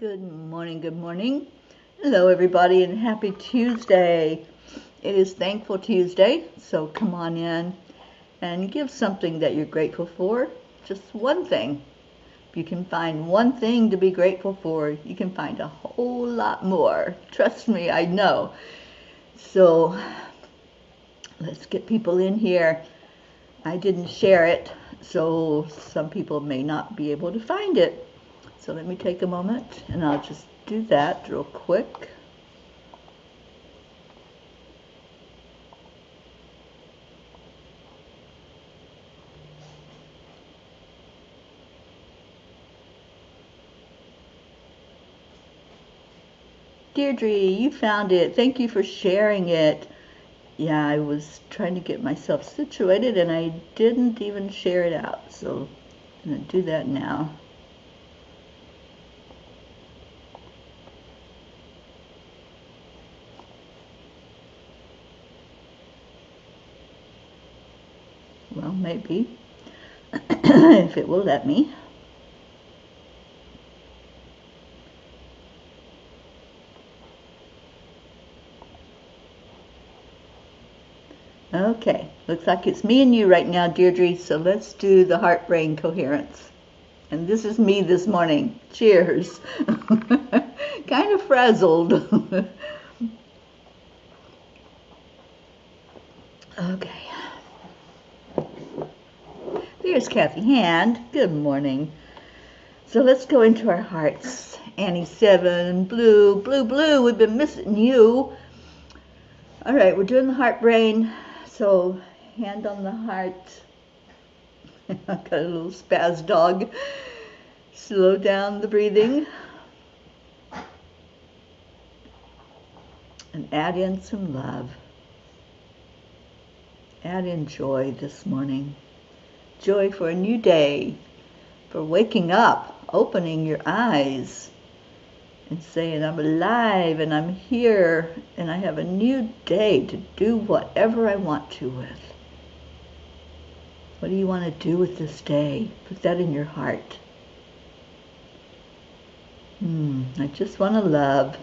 Good morning, good morning. Hello, everybody, and happy Tuesday. It is Thankful Tuesday, so come on in and give something that you're grateful for. Just one thing. If you can find one thing to be grateful for, you can find a whole lot more. Trust me, I know. So let's get people in here. I didn't share it, so some people may not be able to find it. So let me take a moment and I'll just do that real quick. Deirdre, you found it. Thank you for sharing it. Yeah, I was trying to get myself situated and I didn't even share it out. So I'm going to do that now. Well, maybe, if it will let me. Okay, looks like it's me and you right now, Deirdre, so let's do the heart-brain coherence. And this is me this morning. Cheers. Kind of frazzled. Okay. There's Kathy Hand. Good morning. So let's go into our hearts. Annie 7, blue, blue, blue. We've been missing you. All right, we're doing the heart brain. So hand on the heart. I've got a little spaz dog. Slow down the breathing. And add in some love. Add in joy this morning. Joy for a new day, for waking up, opening your eyes, and saying, I'm alive and I'm here and I have a new day to do whatever I want to with. What do you want to do with this day? Put that in your heart. I just want to love.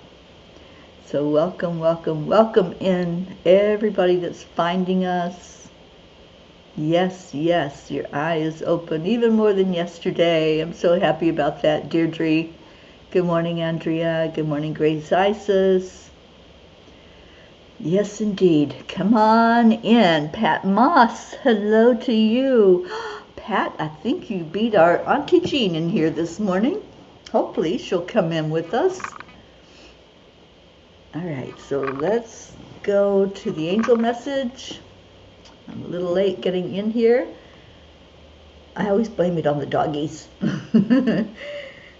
So welcome, welcome, welcome in everybody that's finding us. Yes, yes, your eye is open, even more than yesterday. I'm so happy about that, Deirdre. Good morning, Andrea. Good morning, Grace Isis. Yes, indeed. Come on in. Pat Moss, hello to you. Pat, I think you beat our Auntie Jean in here this morning. Hopefully she'll come in with us. All right, so let's go to the angel message. I'm a little late getting in here. I always blame it on the doggies.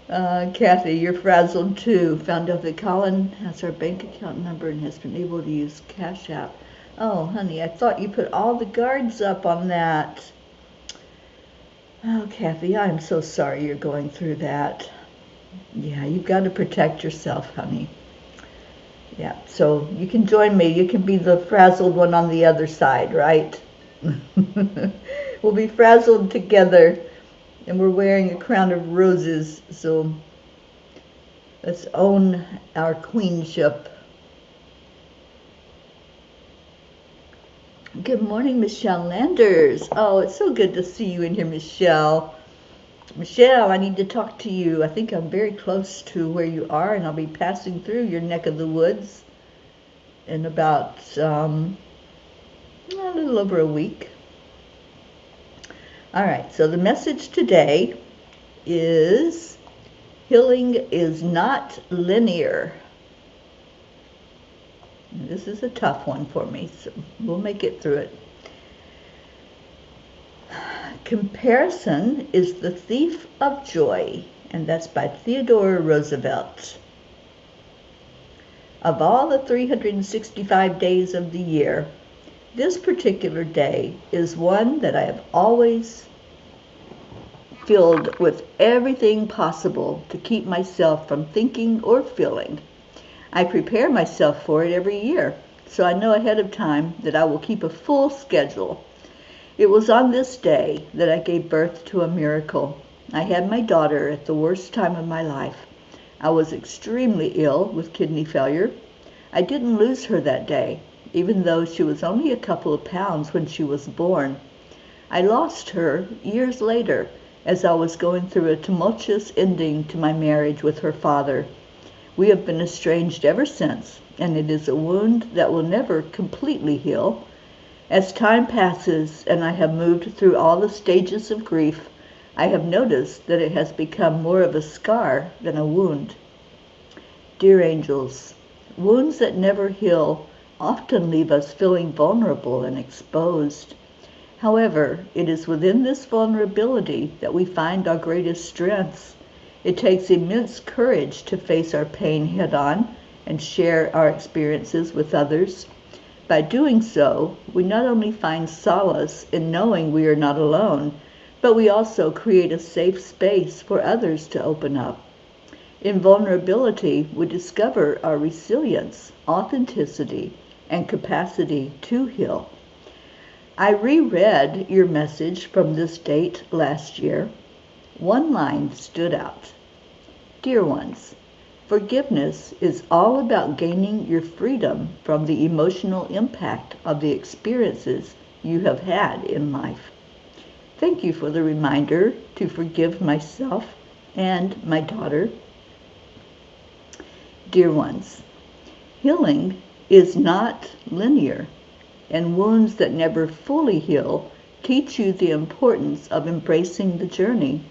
Kathy, you're frazzled too. Found out that Colin has our bank account number and has been able to use Cash App. Oh, honey, I thought you put all the guards up on that. Oh, Kathy, I'm so sorry you're going through that. Yeah, you've got to protect yourself, honey. Yeah, so you can join me. You can be the frazzled one on the other side, right? We'll be frazzled together, and we're wearing a crown of roses, so let's own our queenship. Good morning, Michelle Landers. Oh, it's so good to see you in here, Michelle. Michelle, I need to talk to you. I think I'm very close to where you are, and I'll be passing through your neck of the woods in about a little over a week. All right, so the message today is healing is not linear. This is a tough one for me, so we'll make it through it. Comparison is the thief of joy, and that's by Theodore Roosevelt. Of all the 365 days of the year, this particular day is one that I have always filled with everything possible to keep myself from thinking or feeling. I prepare myself for it every year, so I know ahead of time that I will keep a full schedule. It was on this day that I gave birth to a miracle. I had my daughter at the worst time of my life. I was extremely ill with kidney failure. I didn't lose her that day, even though she was only a couple of pounds when she was born. I lost her years later as I was going through a tumultuous ending to my marriage with her father. We have been estranged ever since, and it is a wound that will never completely heal. As time passes and I have moved through all the stages of grief, I have noticed that it has become more of a scar than a wound. Dear angels, wounds that never heal often leave us feeling vulnerable and exposed. However, it is within this vulnerability that we find our greatest strengths. It takes immense courage to face our pain head-on and share our experiences with others. By doing so, we not only find solace in knowing we are not alone, but we also create a safe space for others to open up. In vulnerability, we discover our resilience, authenticity, and capacity to heal. I reread your message from this date last year. One line stood out. Dear ones, forgiveness is all about gaining your freedom from the emotional impact of the experiences you have had in life. Thank you for the reminder to forgive myself and my daughter. Dear ones, healing is not linear, and wounds that never fully heal teach you the importance of embracing the journey.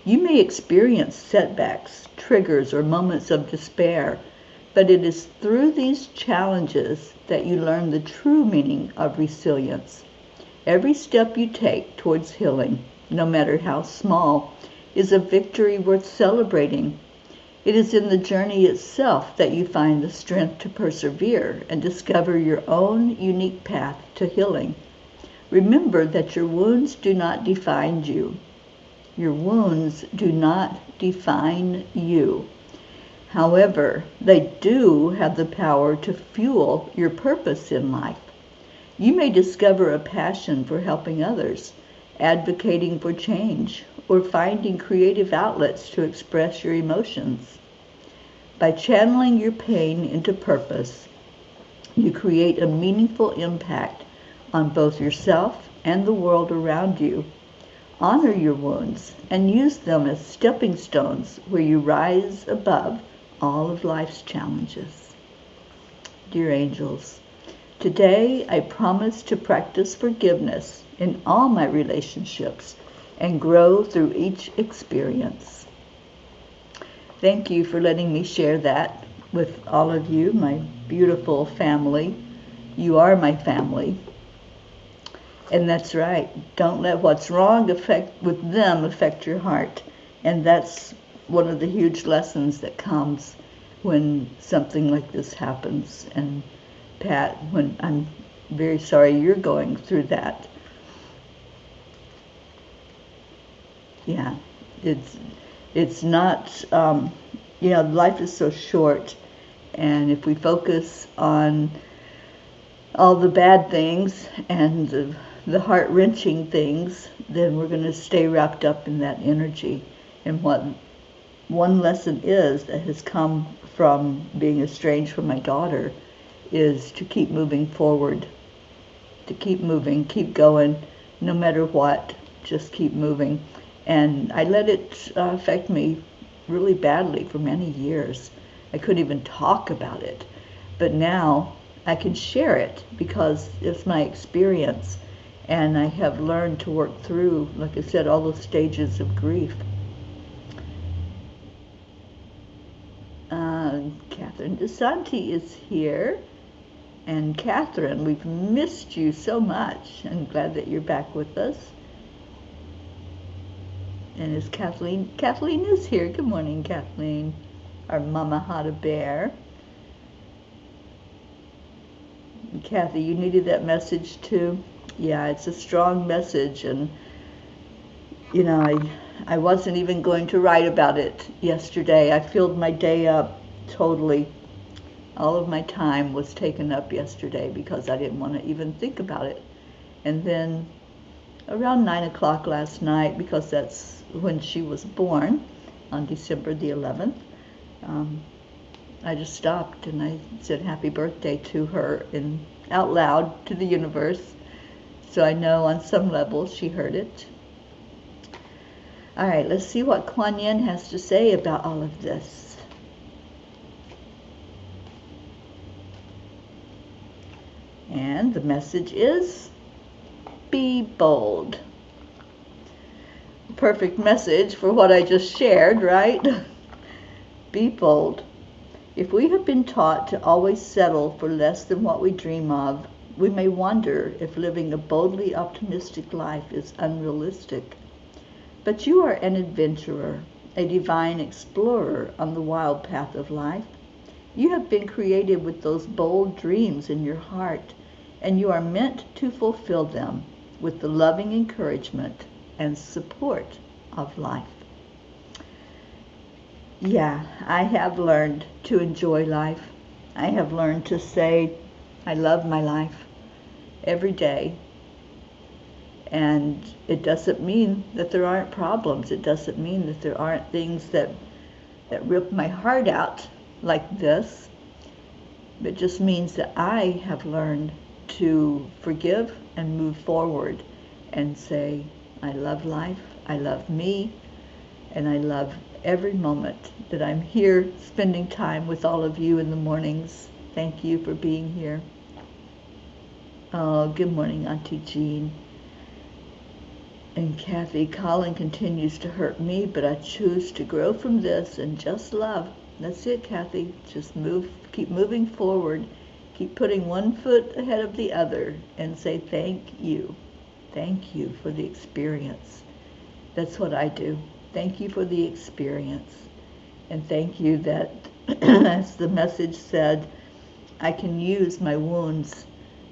You may experience setbacks, triggers, or moments of despair, but it is through these challenges that you learn the true meaning of resilience. Every step you take towards healing, no matter how small, is a victory worth celebrating. It is in the journey itself that you find the strength to persevere and discover your own unique path to healing. Remember that your wounds do not define you. Your wounds do not define you. However, they do have the power to fuel your purpose in life. You may discover a passion for helping others, advocating for change, or finding creative outlets to express your emotions. By channeling your pain into purpose, you create a meaningful impact on both yourself and the world around you. Honor your wounds and use them as stepping stones where you rise above all of life's challenges. Dear angels, today I promise to practice forgiveness in all my relationships and grow through each experience. Thank you for letting me share that with all of you, my beautiful family. You are my family. And that's right. Don't let what's wrong with them affect your heart. And that's one of the huge lessons that comes when something like this happens. And Pat, when I'm very sorry you're going through that. Yeah, it's not, life is so short. And if we focus on all the bad things and the heart-wrenching things, then we're going to stay wrapped up in that energy. And what one lesson is that has come from being estranged from my daughter is to keep moving forward, to keep moving, keep going, no matter what, just keep moving. And I let it affect me really badly for many years. I couldn't even talk about it. But now I can share it because it's my experience. And I have learned to work through, like I said, all those stages of grief. Catherine DeSanti is here. And Catherine, we've missed you so much. I'm glad that you're back with us. And is Kathleen? Kathleen is here. Good morning, Kathleen. Our Mama Hada Bear. And Kathy, you needed that message too? Yeah, it's a strong message, and I wasn't even going to write about it yesterday. I filled my day up totally. All of my time was taken up yesterday because I didn't want to even think about it. And then around 9 o'clock last night, because that's when she was born, on December the 11th, I just stopped and I said happy birthday to her out loud to the universe. So I know on some level she heard it. All right, let's see what Kuan Yin has to say about all of this. And the message is, be bold. Perfect message for what I just shared, right? Be bold. If we have been taught to always settle for less than what we dream of, we may wonder if living a boldly optimistic life is unrealistic. But you are an adventurer, a divine explorer on the wild path of life. You have been created with those bold dreams in your heart, and you are meant to fulfill them with the loving encouragement and support of life. Yeah, I have learned to enjoy life. I have learned to say, I love my life every day. And it doesn't mean that there aren't problems. It doesn't mean that there aren't things that rip my heart out like this. It just means that I have learned to forgive and move forward and say, I love life, I love me, and I love every moment that I'm here spending time with all of you in the mornings. Thank you for being here. Oh, good morning, Auntie Jean. And Kathy, Colin continues to hurt me, but I choose to grow from this and just love. That's it, Kathy. Just keep moving forward. Keep putting one foot ahead of the other and say thank you. Thank you for the experience. That's what I do. Thank you for the experience. And thank you that, as the message said, I can use my wounds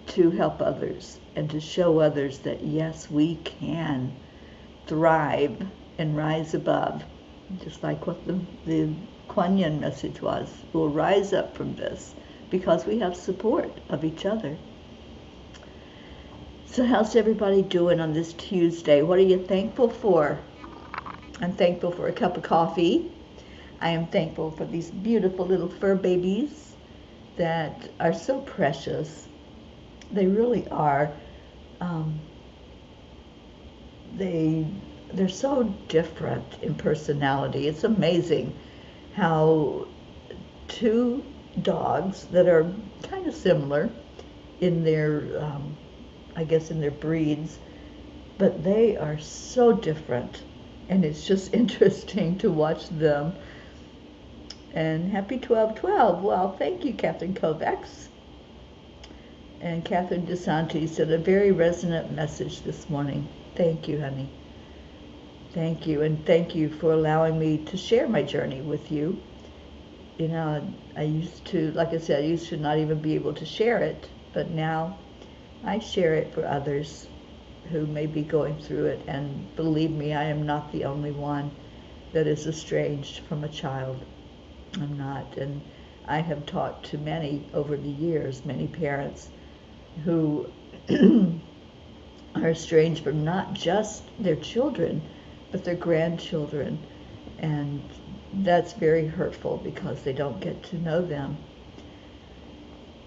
to help others and to show others that yes, we can thrive and rise above, just like what the Kuan Yin message was. We'll rise up from this because we have support of each other. So how's everybody doing on this Tuesday? What are you thankful for? I'm thankful for a cup of coffee. I am thankful for these beautiful little fur babies that are so precious. They really are. They're so different in personality. It's amazing how two dogs that are kind of similar in their, I guess in their breeds, but they are so different. And it's just interesting to watch them. And happy 12/12. Well, thank you, Catherine Kovacs. And Catherine DeSanti said a very resonant message this morning. Thank you, honey. Thank you, and thank you for allowing me to share my journey with you. You know, I used to, like I said, I used to not even be able to share it, but now I share it for others who may be going through it, and believe me, I am not the only one that is estranged from a child. I'm not, and I have talked to many over the years, many parents who are estranged from not just their children, but their grandchildren, and that's very hurtful because they don't get to know them.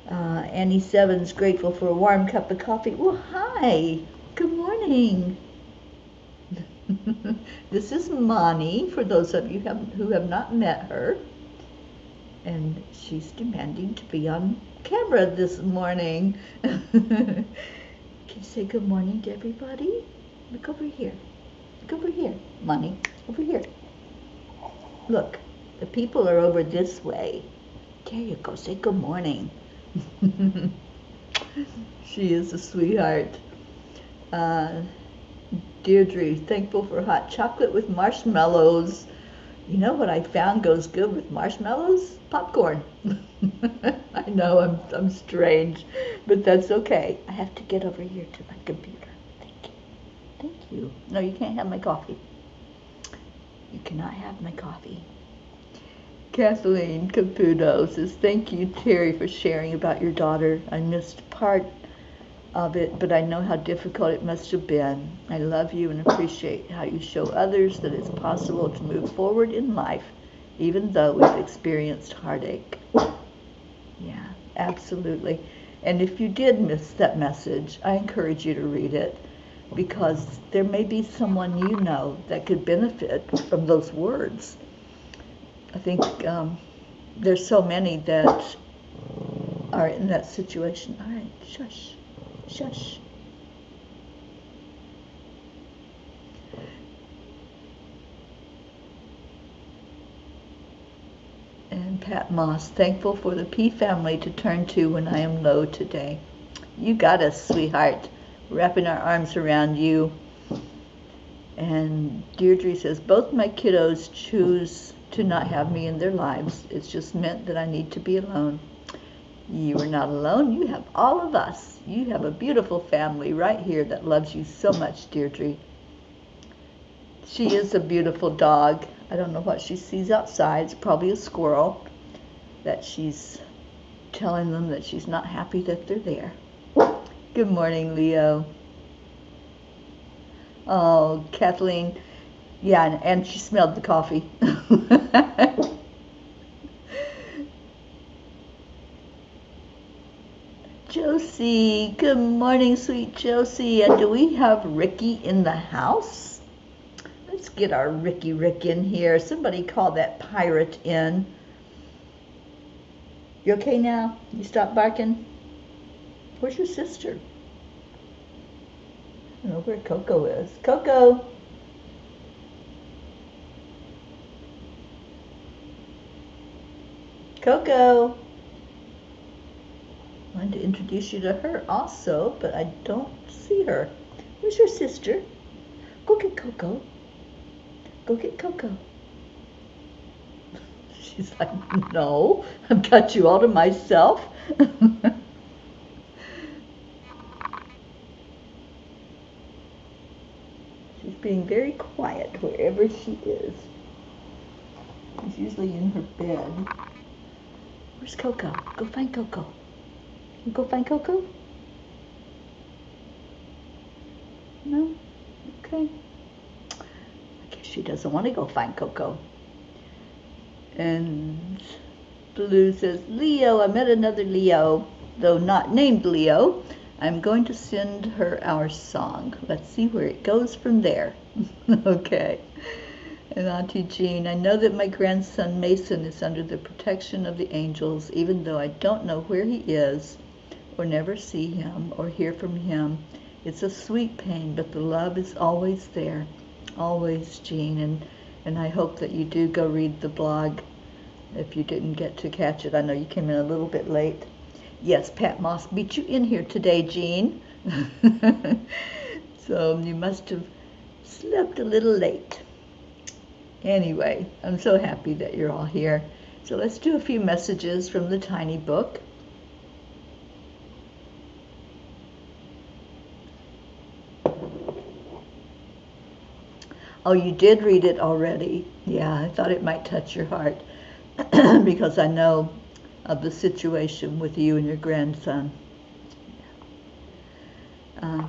Annie Seven's grateful for a warm cup of coffee. Well, hi. Good morning. This is Mani, for those of you who have not met her. And she's demanding to be on camera this morning. Can you say good morning to everybody? Look over here. Look over here, Mani. Over here. Look, the people are over this way. There you go. Say good morning. She is a sweetheart. Deirdre, thankful for hot chocolate with marshmallows. You know what I found goes good with marshmallows? Popcorn. I know I'm strange, but that's okay. I have to get over here to my computer. Thank you. Thank you. No, you can't have my coffee. You cannot have my coffee. Kathleen Caputo says, thank you, Teri, for sharing about your daughter. I missed part of it, but I know how difficult it must have been. I love you and appreciate how you show others that it's possible to move forward in life even though we've experienced heartache. Yeah, absolutely. And if you did miss that message, I encourage you to read it, because there may be someone you know that could benefit from those words. I think there's so many that are in that situation. All right, shush, shush. And Pat Moss, thankful for the P family to turn to when I am low today. You got us, sweetheart. Wrapping our arms around you. And Deirdre says, both my kiddos choose to not have me in their lives. It's just meant that I need to be alone. You are not alone. You have all of us. You have a beautiful family right here that loves you so much, Deirdre. She is a beautiful dog. I don't know what she sees outside. It's probably a squirrel that she's telling them that she's not happy that they're there. Good morning, Leo. Oh, Kathleen. Yeah, and she smelled the coffee. Josie, good morning, sweet Josie. And do we have Ricky in the house? Let's get our Rick in here. Somebody call that pirate in. You okay now? You stop barking? Where's your sister? I don't know where Coco is. Coco! Coco! I wanted to introduce you to her also, but I don't see her. Where's your sister? Go get Coco. Go get Coco. She's like, no, I've got you all to myself. She's being very quiet wherever she is. She's usually in her bed. Where's Coco? Go find Coco. You go find Coco? No? Okay. I guess she doesn't want to go find Coco. And Blue says, Leo, I met another Leo, though not named Leo. I'm going to send her our song. Let's see where it goes from there. Okay. And Auntie Jean, I know that my grandson Mason is under the protection of the angels, even though I don't know where he is, or never see him, or hear from him. It's a sweet pain, but the love is always there. Always, Jean. And I hope that you do go read the blog if you didn't get to catch it. I know you came in a little bit late. Yes, Pat Moss beat you in here today, Jean. So you must have slept a little late. Anyway, I'm so happy that you're all here. So let's do a few messages from the tiny book. Oh, you did read it already. Yeah, I thought it might touch your heart because I know of the situation with you and your grandson.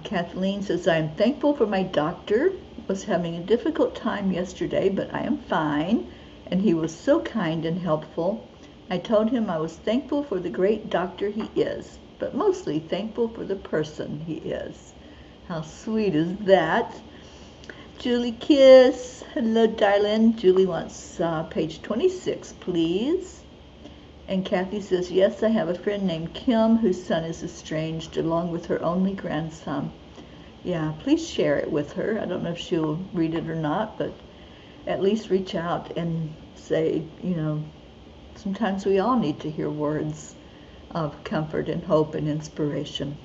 Kathleen says, I'm thankful for my doctor. Was having a difficult time yesterday, but I am fine, and he was so kind and helpful. I told him I was thankful for the great doctor he is, but mostly thankful for the person he is. How sweet is that? Julie Kiss, hello darling. Julie wants page 26, please. And Kathy says, yes, I have a friend named Kim whose son is estranged along with her only grandson. Yeah, please share it with her. I don't know if she'll read it or not, but at least reach out and say, you know, sometimes we all need to hear words of comfort and hope and inspiration.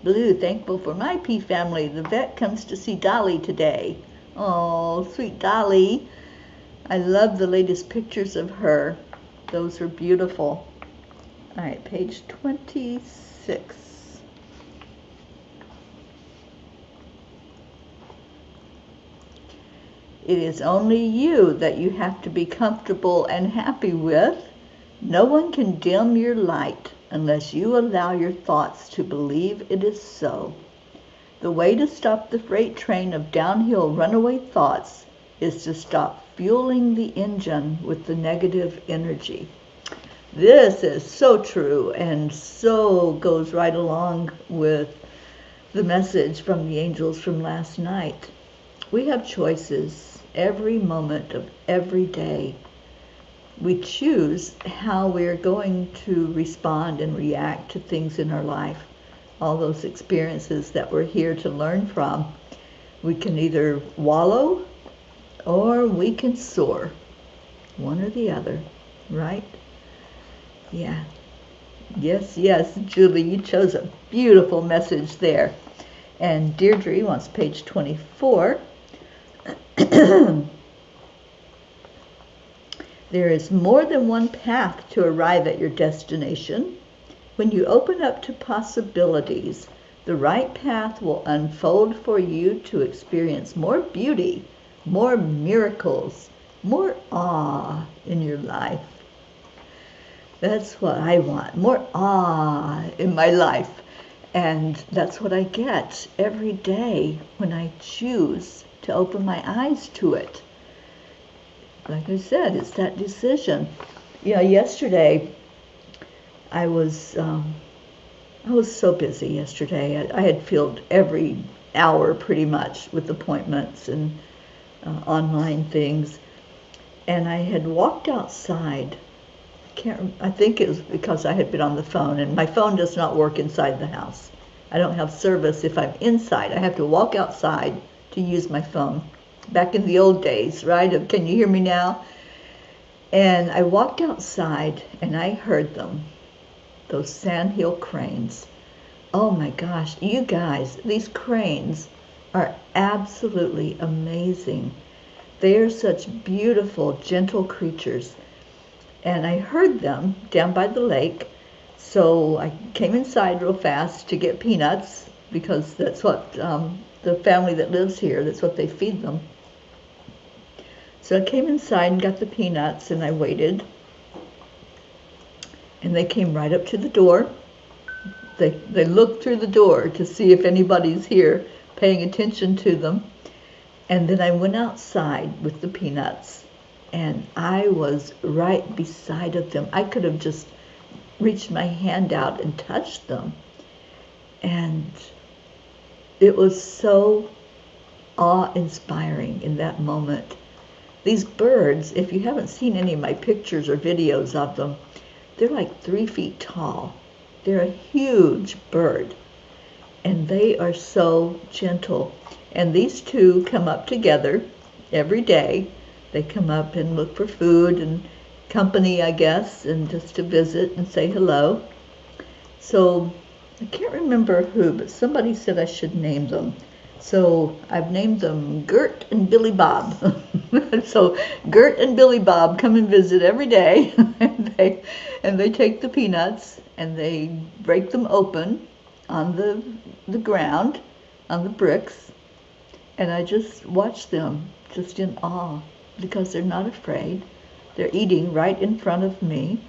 Blue, thankful for my P family. The vet comes to see Dolly today. Oh, sweet Dolly. I love the latest pictures of her. Those are beautiful. All right, page 26. It is only you that you have to be comfortable and happy with. No one can dim your light unless you allow your thoughts to believe it is so. The way to stop the freight train of downhill runaway thoughts is to stop fueling the engine with the negative energy. This is so true and so goes right along with the message from the angels from last night. We have choices every moment of every day. We choose how we're going to respond and react to things in our life. All those experiences that we're here to learn from. We can either wallow or we can soar. One or the other, right? Yeah. Yes, yes, Julie, you chose a beautiful message there. And Deirdre wants page 24. There is more than one path to arrive at your destination. When you open up to possibilities, the right path will unfold for you to experience more beauty, more miracles, more awe in your life. That's what I want, more awe in my life. And that's what I get every day when I choose to open my eyes to it. Like I said, it's that decision. Yesterday I was so busy yesterday. I had filled every hour pretty much with appointments and online things. And I had walked outside. I think it was because I had been on the phone, and my phone does not work inside the house. I don't have service if I'm inside. I have to walk outside to use my phone. Back in the old days, right? Can you hear me now? And I walked outside and I heard them, those sandhill cranes. Oh my gosh, you guys, these cranes are absolutely amazing. They are such beautiful, gentle creatures. And I heard them down by the lake, so I came inside real fast to get peanuts, because that's what the family that lives here, that's what they feed them. So I came inside and got the peanuts, and I waited. And they came right up to the door. They looked through the door to see if anybody's here paying attention to them. And then I went outside with the peanuts, and I was right beside of them. I could have just reached my hand out and touched them. And it was so awe-inspiring in that moment. These birds, if you haven't seen any of my pictures or videos of them, they're like 3 feet tall. They're a huge bird, and they are so gentle. And these two come up together every day. They come up and look for food and company, I guess, and just to visit and say hello. So I can't remember who, but somebody said I should name them. So I've named them Gert and Billy Bob. So Gert and Billy Bob come and visit every day, and they take the peanuts and they break them open on the ground, on the bricks, and I just watch them just in awe, because they're not afraid. They're eating right in front of me,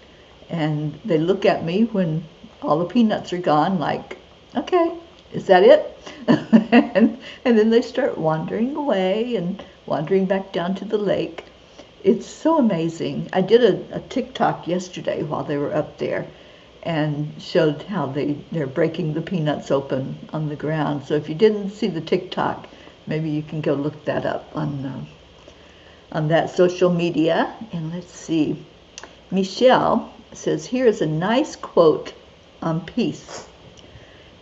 and they look at me when all the peanuts are gone like, okay, is that it? and then they start wandering away and wandering back down to the lake. It's so amazing. I did a TikTok yesterday while they were up there and showed how they're breaking the peanuts open on the ground. So if you didn't see the TikTok, maybe you can go look that up on that social media. And let's see. Michelle says, here is a nice quote on peace.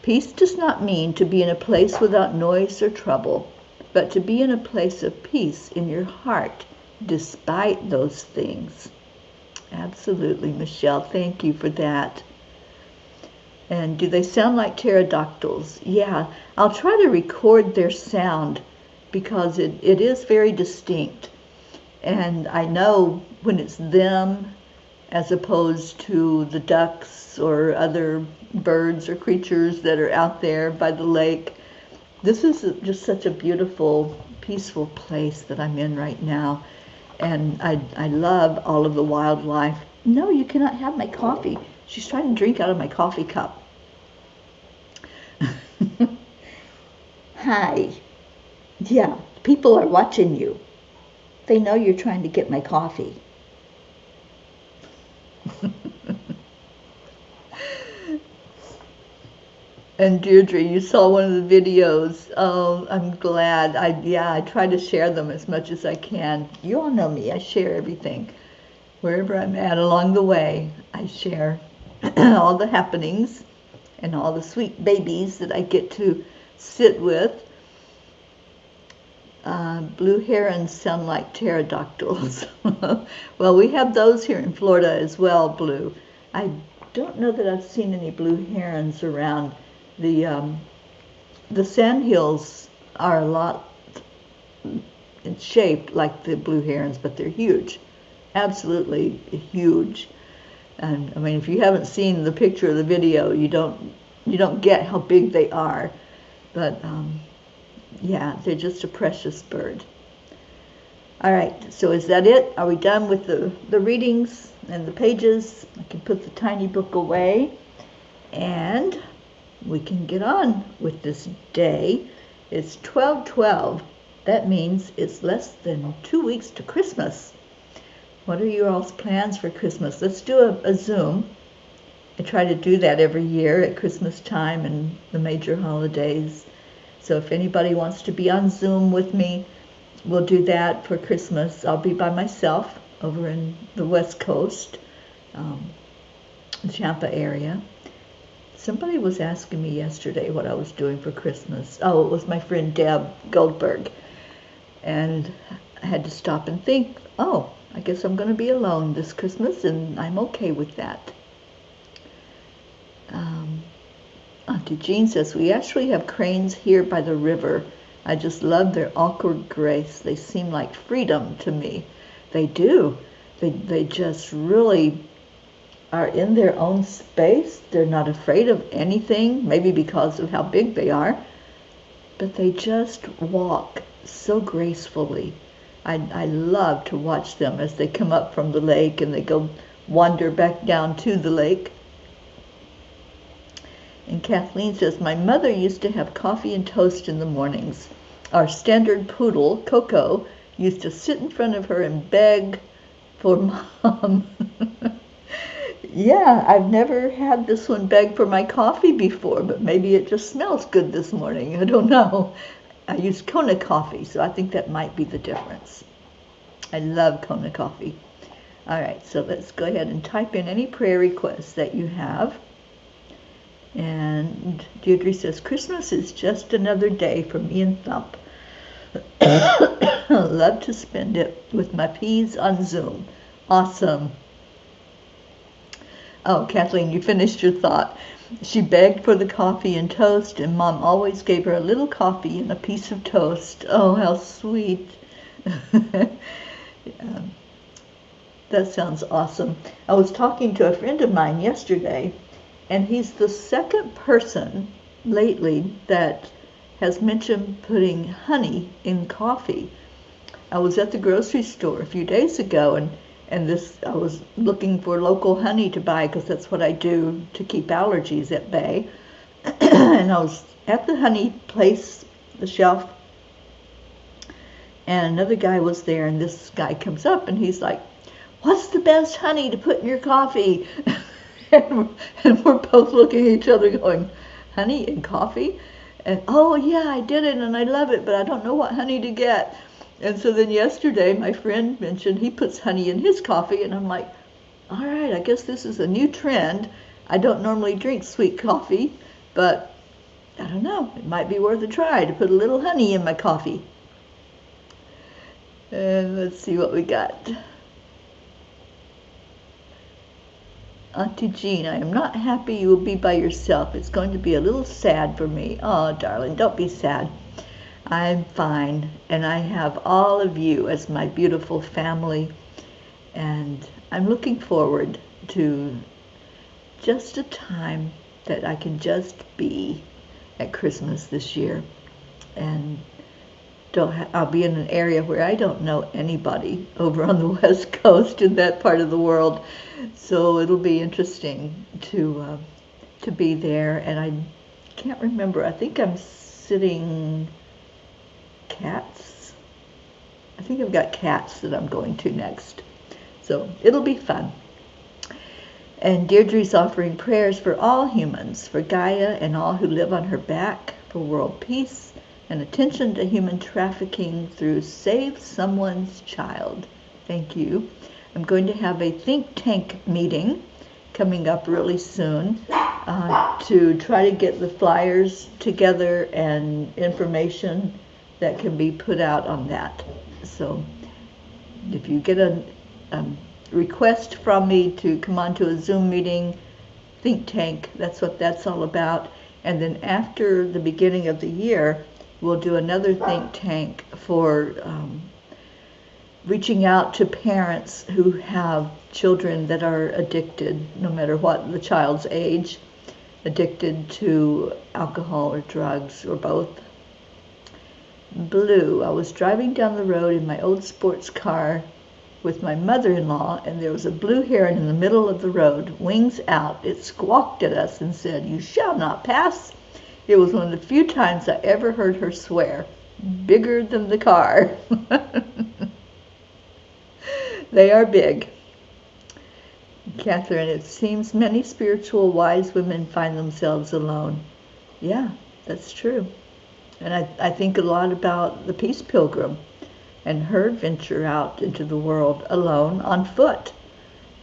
Peace does not mean to be in a place without noise or trouble, but to be in a place of peace in your heart, despite those things. Absolutely, Michelle. Thank you for that. And do they sound like pterodactyls? Yeah, I'll try to record their sound because it is very distinct. And I know when it's them as opposed to the ducks or other birds or creatures that are out there by the lake. This is just such a beautiful, peaceful place that I'm in right now. And I love all of the wildlife. No, you cannot have my coffee. She's trying to drink out of my coffee cup. Hi. Yeah, people are watching you. They know you're trying to get my coffee. And Deirdre, you saw one of the videos. Oh, I'm glad. I try to share them as much as I can. You all know me. I share everything. Wherever I'm at along the way, I share all the happenings and all the sweet babies that I get to sit with. Blue herons sound like pterodactyls. Well, we have those here in Florida as well, Blue. I don't know that I've seen any blue herons around. The sandhills are a lot shaped like the blue herons, but they're huge, absolutely huge. And I mean, if you haven't seen the picture or the video, you don't get how big they are. But yeah, they're just a precious bird. All right, so is that it? Are we done with the readings and the pages? I can put the tiny book away, and we can get on with this day. It's 12/12. That means it's less than 2 weeks to Christmas. What are your all's plans for Christmas? Let's do a Zoom. I try to do that every year at Christmas time and the major holidays. So if anybody wants to be on Zoom with me, we'll do that for Christmas. I'll be by myself over in the West Coast, Tampa area. Somebody was asking me yesterday what I was doing for Christmas. Oh, it was my friend Deb Goldberg. And I had to stop and think, oh, I guess I'm going to be alone this Christmas, and I'm okay with that. Auntie Jean says, we actually have cranes here by the river. I just love their awkward grace. They seem like freedom to me. They do. They just really are in their own space. They're not afraid of anything, maybe because of how big they are, but they just walk so gracefully. I love to watch them as they come up from the lake and they go wander back down to the lake. And Kathleen says, my mother used to have coffee and toast in the mornings. Our standard poodle, Coco, used to sit in front of her and beg for Mom. Yeah, I've never had this one beg for my coffee before, but maybe it just smells good this morning. I don't know. I use Kona coffee, so I think that might be the difference. I love Kona coffee. All right, so let's go ahead and type in any prayer requests that you have. And Deirdre says, Christmas is just another day for me and Thump. Love to spend it with my peas on Zoom. Awesome. Oh, Kathleen, you finished your thought. She begged for the coffee and toast, and Mom always gave her a little coffee and a piece of toast. Oh, how sweet. That sounds awesome. I was talking to a friend of mine yesterday, and he's the second person lately that has mentioned putting honey in coffee. I was at the grocery store a few days ago, and I was looking for local honey to buy because that's what I do to keep allergies at bay. And I was at the honey place, the shelf, and another guy was there, and this guy comes up and he's like, what's the best honey to put in your coffee? and we're both looking at each other going, honey in coffee? And oh yeah, I did it and I love it, but I don't know what honey to get. And so then yesterday my friend mentioned he puts honey in his coffee, and I'm like, all right, I guess this is a new trend. I don't normally drink sweet coffee, but I don't know, it might be worth a try to put a little honey in my coffee. And let's see what we got. Auntie Jean, I am not happy you will be by yourself. It's going to be a little sad for me. Oh, darling, don't be sad. I'm fine, and I have all of you as my beautiful family, and I'm looking forward to just a time that I can just be at Christmas this year. And I'll be in an area where I don't know anybody over on the West Coast in that part of the world, so it'll be interesting to be there. And I can't remember. I think I'm sitting cats. I think I've got cats that I'm going to next. So it'll be fun. And Deirdre's offering prayers for all humans, for Gaia and all who live on her back, for world peace, and attention to human trafficking through Save Someone's Child. Thank you. I'm going to have a think tank meeting coming up really soon to try to get the flyers together and information that can be put out on that. So if you get a request from me to come on to a Zoom meeting, think tank, that's what that's all about. And then after the beginning of the year, we'll do another think tank for reaching out to parents who have children that are addicted, no matter what the child's age, addicted to alcohol or drugs or both. Blue, I was driving down the road in my old sports car with my mother-in-law, and there was a blue heron in the middle of the road, wings out. It squawked at us and said, "You shall not pass." It was one of the few times I ever heard her swear. Bigger than the car. They are big. Catherine, it seems many spiritual wise women find themselves alone. Yeah, that's true. And I think a lot about the Peace Pilgrim and her venture out into the world alone on foot.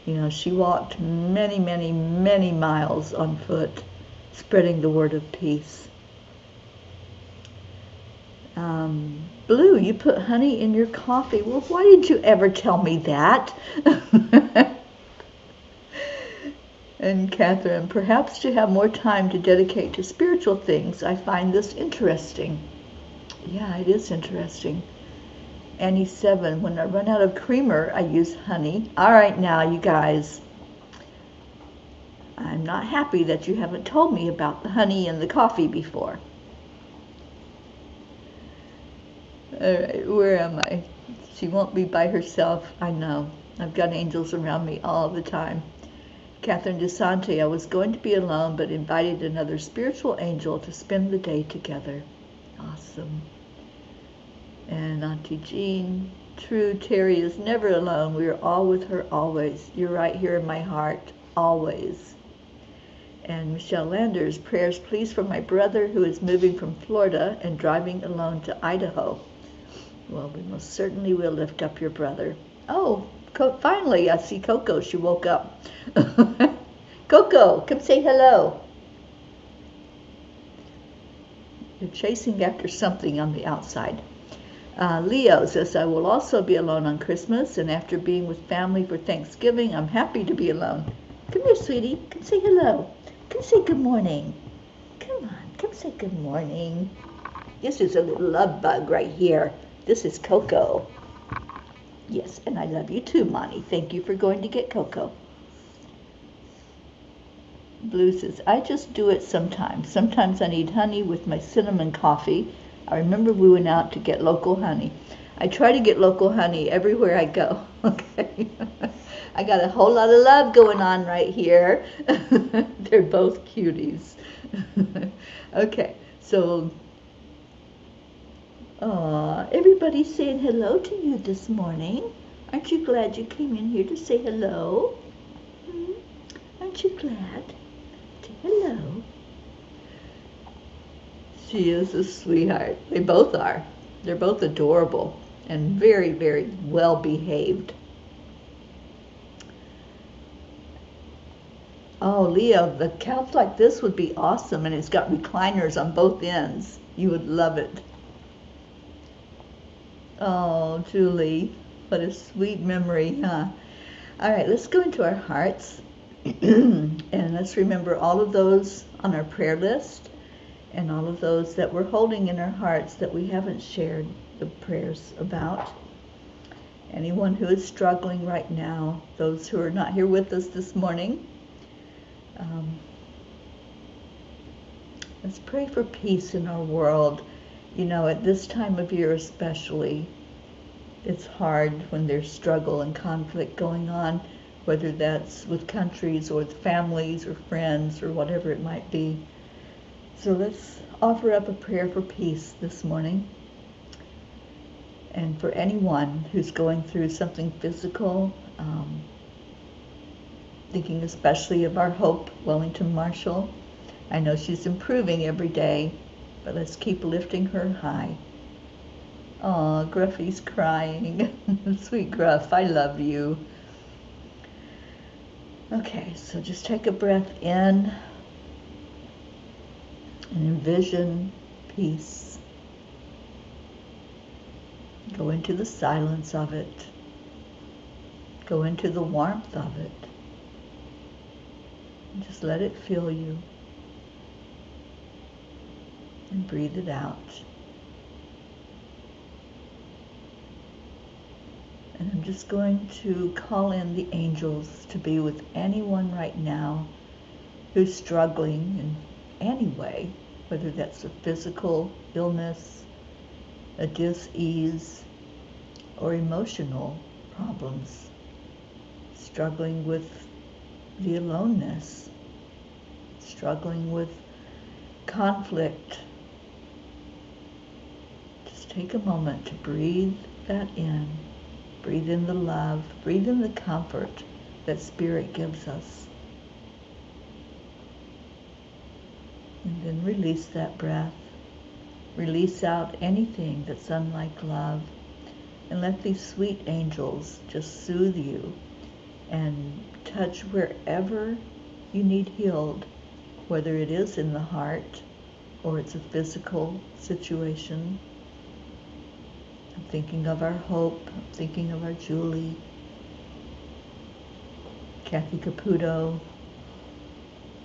You know, she walked many, many, many miles on foot, spreading the word of peace. Blue, you put honey in your coffee. Well, why did you ever tell me that? And Catherine, perhaps to have more time to dedicate to spiritual things. I find this interesting. Yeah, it is interesting. Annie 7, when I run out of creamer, I use honey. All right now, you guys. I'm not happy that you haven't told me about the honey in the coffee before. All right, where am I? She won't be by herself. I know. I've got angels around me all the time. Catherine DeSante, I was going to be alone, but invited another spiritual angel to spend the day together. Awesome. And Auntie Jean, true, Teri is never alone. We are all with her always. You're right here in my heart, always. And Michelle Landers, prayers please for my brother who is moving from Florida and driving alone to Idaho. Well, we most certainly will lift up your brother. Oh, finally, I see Coco. She woke up. Coco, come say hello. You're chasing after something on the outside. Leo says, I will also be alone on Christmas, and after being with family for Thanksgiving, I'm happy to be alone. Come here, sweetie. Come say hello. Come say good morning. Come on, come say good morning. This is a little love bug right here. This is Coco. Yes, and I love you too, Monty. Thank you for going to get Coco. Blue says, I just do it sometimes. Sometimes I need honey with my cinnamon coffee. I remember we went out to get local honey. I try to get local honey everywhere I go. Okay. I got a whole lot of love going on right here. They're both cuties. Okay, so everybody's saying hello to you this morning. Aren't you glad you came in here to say hello? Aren't you glad? Say hello. She is a sweetheart. They both are. They're both adorable and very, very well behaved. Oh, Leo, the couch like this would be awesome, and it's got recliners on both ends. You would love it. Oh, Julie, what a sweet memory, huh? All right, let's go into our hearts, and let's remember all of those on our prayer list, and all of those that we're holding in our hearts that we haven't shared the prayers about. Anyone who is struggling right now, those who are not here with us this morning, let's pray for peace in our world. You know, at this time of year especially, it's hard when there's struggle and conflict going on, whether that's with countries or with families or friends or whatever it might be. So let's offer up a prayer for peace this morning. And for anyone who's going through something physical, thinking especially of our Hope Wellington Marshall. I know she's improving every day, but let's keep lifting her high. Aw, Gruffy's crying. Sweet Gruff, I love you. Okay, so just take a breath in and envision peace. Go into the silence of it. Go into the warmth of it. And just let it fill you. And breathe it out. And I'm just going to call in the angels to be with anyone right now who's struggling in any way, whether that's a physical illness, a dis-ease, or emotional problems, struggling with the aloneness, struggling with conflict. Just take a moment to breathe that in. Breathe in the love, breathe in the comfort that Spirit gives us. And then release that breath. Release out anything that's unlike love. And let these sweet angels just soothe you and touch wherever you need healed, whether it is in the heart or it's a physical situation. I'm thinking of our Hope, I'm thinking of our Julie, Kathy Caputo,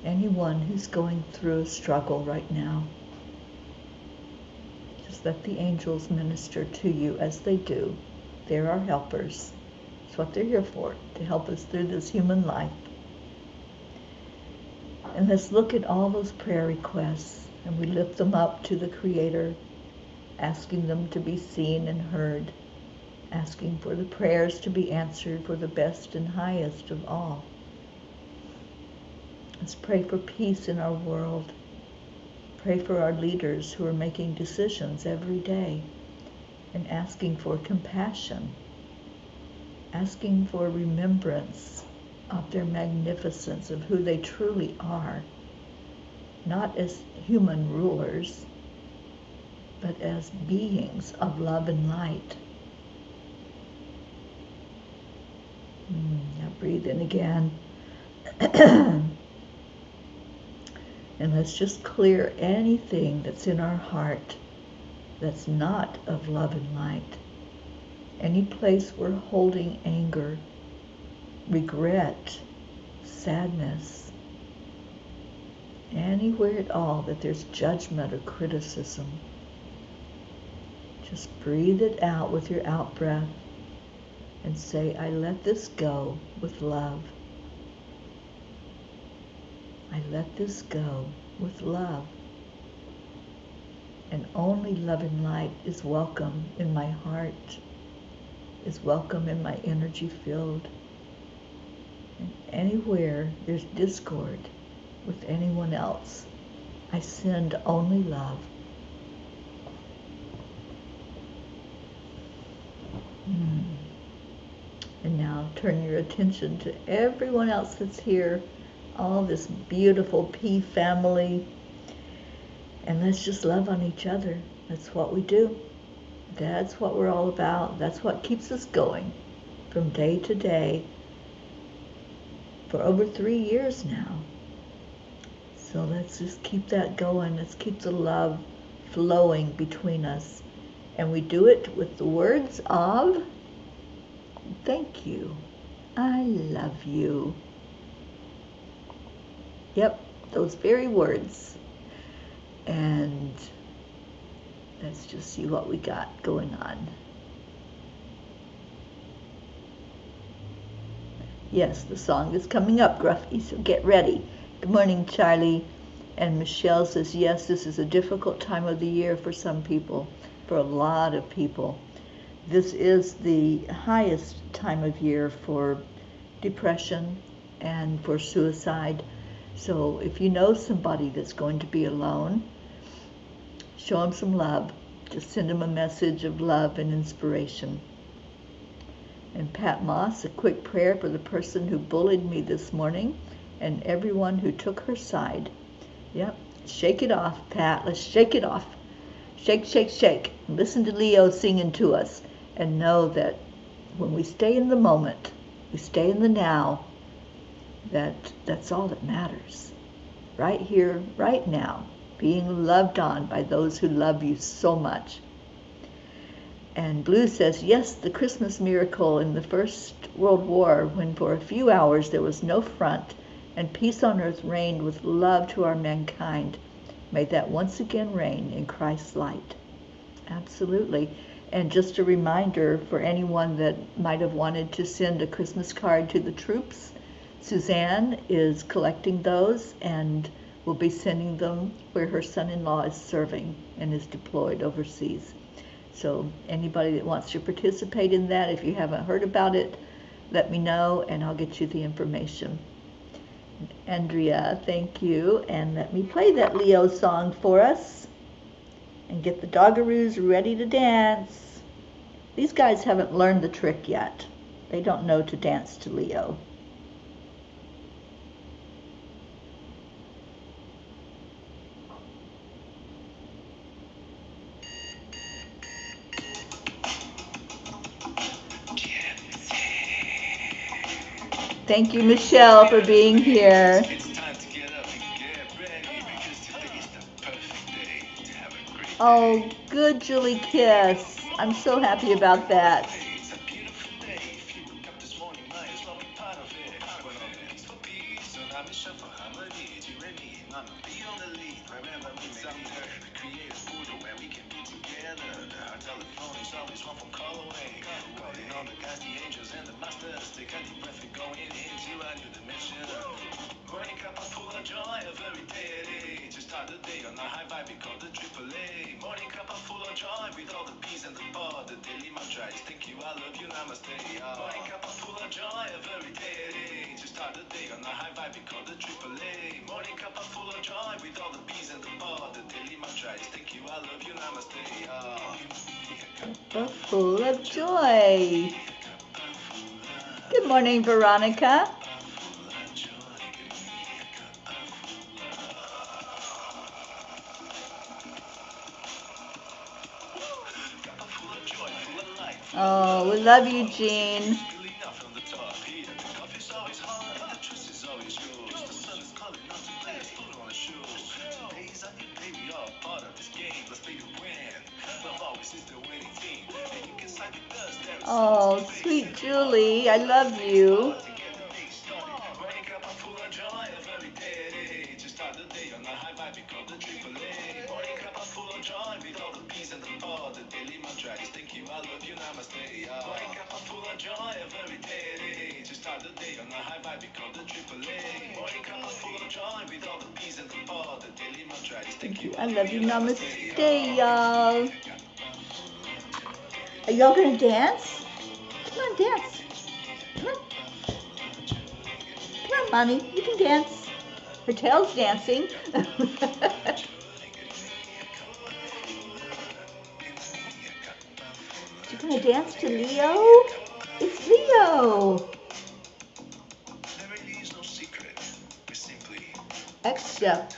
anyone who's going through a struggle right now. Just let the angels minister to you as they do. They're our helpers. That's what they're here for, to help us through this human life. And let's look at all those prayer requests, and we lift them up to the Creator, asking them to be seen and heard, asking for the prayers to be answered for the best and highest of all. Let's pray for peace in our world. Pray for our leaders who are making decisions every day and asking for compassion, asking for remembrance of their magnificence, of who they truly are, not as human rulers, but as beings of love and light. Now breathe in again. And let's just clear anything that's in our heart that's not of love and light. Any place we're holding anger, regret, sadness, anywhere at all that there's judgment or criticism. Just breathe it out with your out breath and say, I let this go with love. I let this go with love. And only love and light is welcome in my heart, is welcome in my energy field. And anywhere there's discord with anyone else, I send only love. And now turn your attention to everyone else that's here, all this beautiful P family, and let's just love on each other. That's what we do. That's what we're all about. That's what keeps us going from day to day for over 3 years now. So let's just keep that going. Let's keep the love flowing between us. And we do it with the words of thank you. I love you. Yep, those very words. And let's just see what we got going on. Yes, the song is coming up, Gruffy, so get ready. Good morning, Charlie. And Michelle says, yes, this is a difficult time of the year for some people, for a lot of people. This is the highest time of year for depression and for suicide. So if you know somebody that's going to be alone, show them some love. Just send them a message of love and inspiration. And Pat Moss, a quick prayer for the person who bullied me this morning and everyone who took her side. Yep, shake it off, Pat. Let's shake it off. Shake, shake, shake. Listen to Leo singing to us and know that when we stay in the moment, we stay in the now, that's all that matters. Right here, right now, being loved on by those who love you so much. And Blue says, yes, the Christmas miracle in the First World War, when for a few hours there was no front and peace on earth reigned with love to our mankind. May that once again reign in Christ's light. Absolutely. And just a reminder for anyone that might have wanted to send a Christmas card to the troops, Suzanne is collecting those and will be sending them where her son-in-law is serving and is deployed overseas. So anybody that wants to participate in that, if you haven't heard about it, let me know and I'll get you the information. Andrea, thank you. And let me play that Leo song for us and get the Doggaroos ready to dance. These guys haven't learned the trick yet. They don't know to dance to Leo. Thank you, Michelle, for being here. Oh, good, Julie Kiss. I'm so happy about that. Morning Cuppa full of joy, a very day to start the day on a high vibe, we call the AAA. Morning Cuppa full of joy with all the peace and the power, the daily mantra is thank you, I love you, namaste. Morning Cuppa full of joy, a very day to start the day on a high vibe, we call the AAA. Morning Cuppa full of joy with all the peace and the power, the daily mantra is thank you, I love you, namaste. Cuppa full of joy. Good morning, Veronica. Oh, we love you, Jean. Oh, sweet Julie, I love you. Thank you. I love you. Namaste, y'all. Are y'all gonna dance? Come on, dance. Come on. Come on, Mommy. You can dance. Her tail's dancing. You gonna dance to Leo? It's Leo. Accept,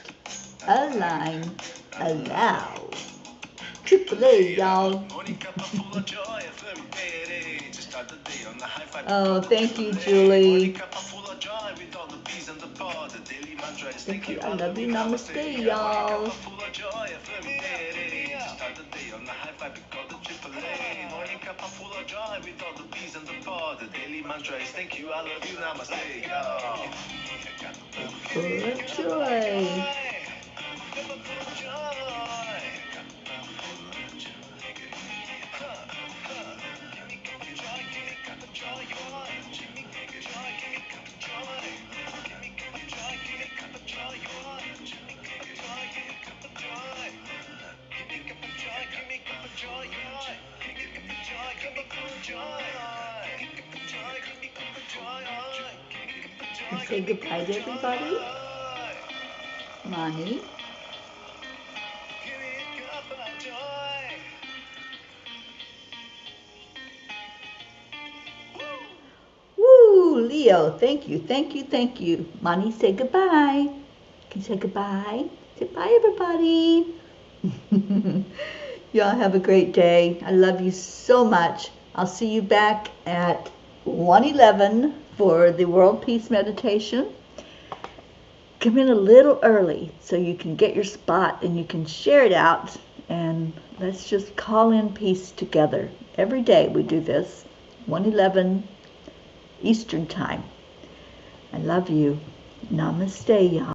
align, allow. AAA, y'all. Oh, thank you, Julie. Thank you. I love you. Namaste, y'all. Full of joy. Say goodbye to everybody. Money. Leo, thank you, thank you, thank you. Monty, say goodbye. Can you say goodbye? Say bye, everybody. Y'all have a great day. I love you so much. I'll see you back at 1:11 for the World Peace Meditation. Come in a little early so you can get your spot and you can share it out, and let's just call in peace together. Every day we do this, 1:11 Eastern Time. I love you. Namaste, y'all.